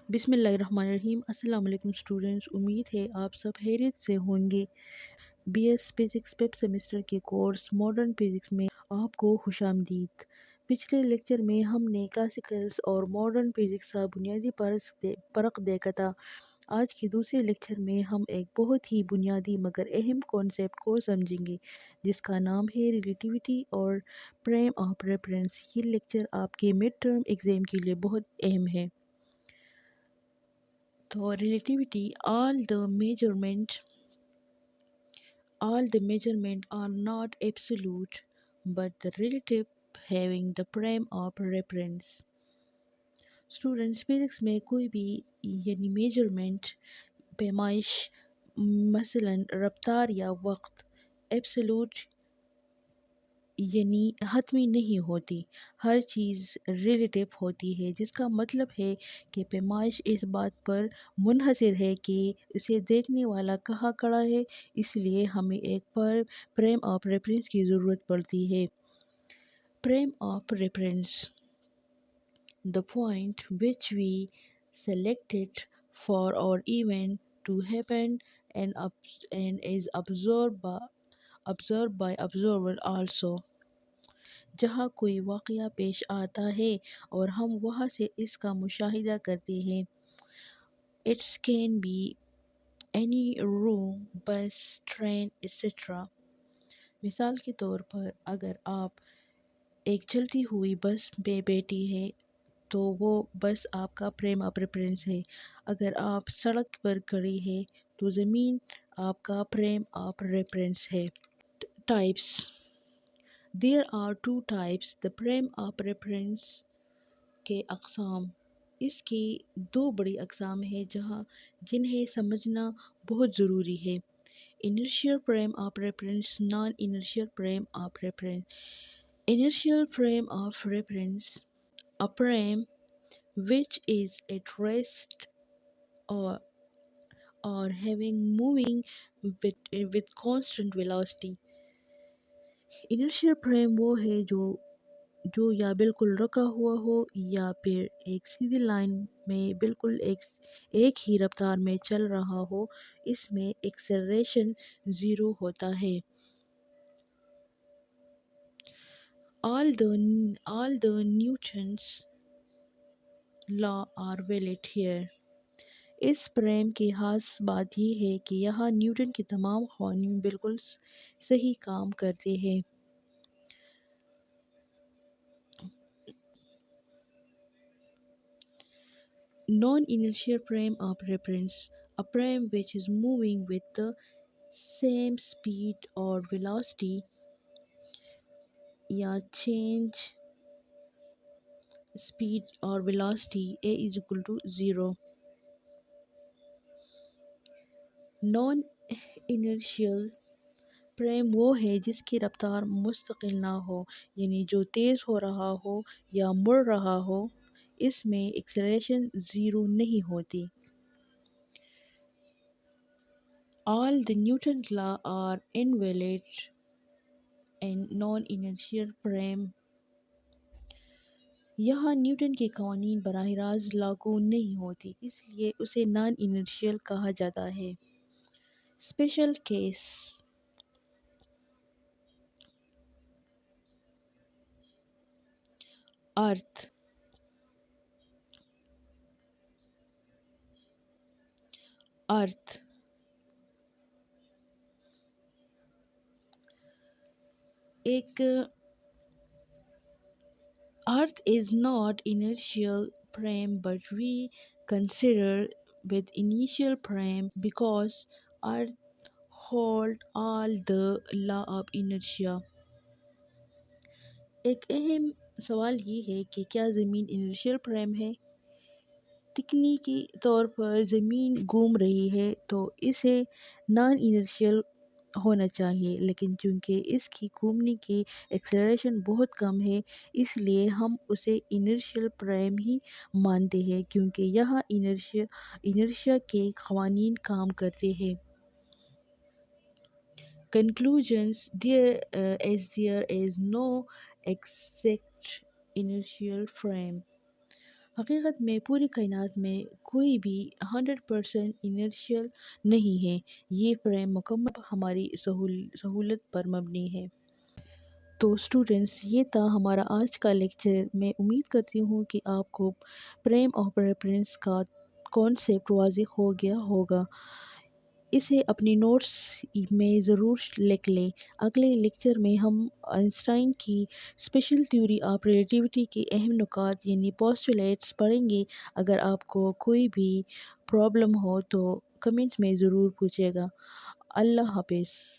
बिस्मिल्लाहिर्रहमानिर्रहीम। अस्सलाम वालेकुम स्टूडेंट्स, उम्मीद है आप सब खैरियत से होंगे। बीएस फिज़िक्स फिफ्थ सेमेस्टर के कोर्स मॉडर्न फिज़िक्स में आपको खुशामदीद। पिछले लेक्चर में हमने क्लासिकल्स और मॉडर्न फिज़िक्स का बुनियादी फ़र्क देखा था। आज के दूसरे लेक्चर में हम एक बहुत ही बुनियादी मगर अहम कॉन्सेप्ट को समझेंगे, जिसका नाम है रिलेटिविटी और फ्रेम ऑफ रेफरेंस। ये लेक्चर आपके मिड टर्म एग्ज़ाम के लिए बहुत अहम है। तो relativity, all the measurement are not absolute, but the relative having the frame of reference. Students, physics में कोई भी यानी मेजरमेंट, पैमाइश, मसलन रफ्तार या वक्त, एब्सोल्यूट यानी हतमी नहीं होती। हर चीज़ रिलेटिव होती है, जिसका मतलब है कि पैमाइश इस बात पर मुनहसर है कि इसे देखने वाला कहाँ खड़ा है, इसलिए हमें एक पर फ्रेम ऑफ रेफरेंस की ज़रूरत पड़ती है। Frame of reference, the point which we selected for our event to happen and is observed by observer also, जहाँ कोई वाक़या पेश आता है और हम वहाँ से इसका मुशाहिदा करते हैं। It's can be any room, बस, ट्रेन एक्सेट्रा। मिसाल के तौर पर, अगर आप एक चलती हुई बस में बैठी हैं तो वो बस आपका फ्रेम ऑफ रेफरेंस है। अगर आप सड़क पर खड़ी हैं तो ज़मीन आपका फ्रेम ऑफ रेफरेंस है। Types, there are two types the frame of reference के अक़साम। इसकी दो बड़ी अक़साम हैं जिन्हें समझना बहुत ज़रूरी है। Inertial frame of reference, non inertial frame of reference. Inertial frame of reference, a frame which is at rest or or having moving with constant velocity. Inertial frame वो है जो या बिल्कुल रुका हुआ हो या फिर एक सीधी लाइन में बिल्कुल एक ही रफ्तार में चल रहा हो। इसमें एक्सेलरेशन ज़ीरो होता है। All the Newton's law are valid here. इस फ्रेम की खास बात यह है कि यहाँ न्यूटन के तमाम क़ानून बिल्कुल सही काम करते हैं। Non-inertial frame of reference, a frame which is moving with the same speed or velocity या change speed or velocity a is equal to 0. Non inertial frame वो है जिसकी रफ्तार मुस्तकिल ना हो, यानी जो तेज़ हो रहा हो या मुड़ रहा हो। इसमें एक्सेलरेशन ज़ीरो नहीं होती। All the Newton's law are invalid in non-inertial frame. यहाँ न्यूटन के क़वानीन बराह रास्त लागू नहीं होती, इसलिए उसे नॉन इनर्शियल कहा जाता है। स्पेशल केस, अर्थ। अर्थ एक Earth is not inertial frame, but we consider with initial frame because Earth hold all the law of inertia. एक अहम सवाल ये है कि क्या ज़मीन इनर्शियल फ्रेम है? तकनीकी तौर पर ज़मीन घूम रही है तो इसे नॉन इनर्शियल होना चाहिए, लेकिन चूंकि इसकी घूमने की एक्सेलरेशन बहुत कम है, इसलिए हम उसे इनर्शियल फ्रेम ही मानते हैं, क्योंकि यहाँ इनर्शिया के क़वानीन काम करते हैं। Conclusions, there is no exact inertial frame. حقیقت میں پوری کائنات میں کوئی بھی 100% انرشیل نہیں ہے، یہ فریم مکمل ہماری سہولت پر مبنی ہے۔ تو اسٹوڈینٹس، یہ تھا ہمارا آج کا لیکچر۔ میں امید کرتی ہوں کہ آپ کو فریم آف ریفرنس کا کانسیپٹ واضح ہو گیا ہوگا۔ اسے اپنی نوٹس میں ضرور لکھ لیں۔ اگلے لیکچر میں ہم آئنسٹائن کی اسپیشل تھیوری آف ریلیٹیوٹی کے اہم نکات یعنی پوسٹولیٹس پڑھیں گے۔ اگر آپ کو کوئی بھی پرابلم ہو تو کمنٹ میں ضرور پوچھیے گا۔ اللہ حافظ۔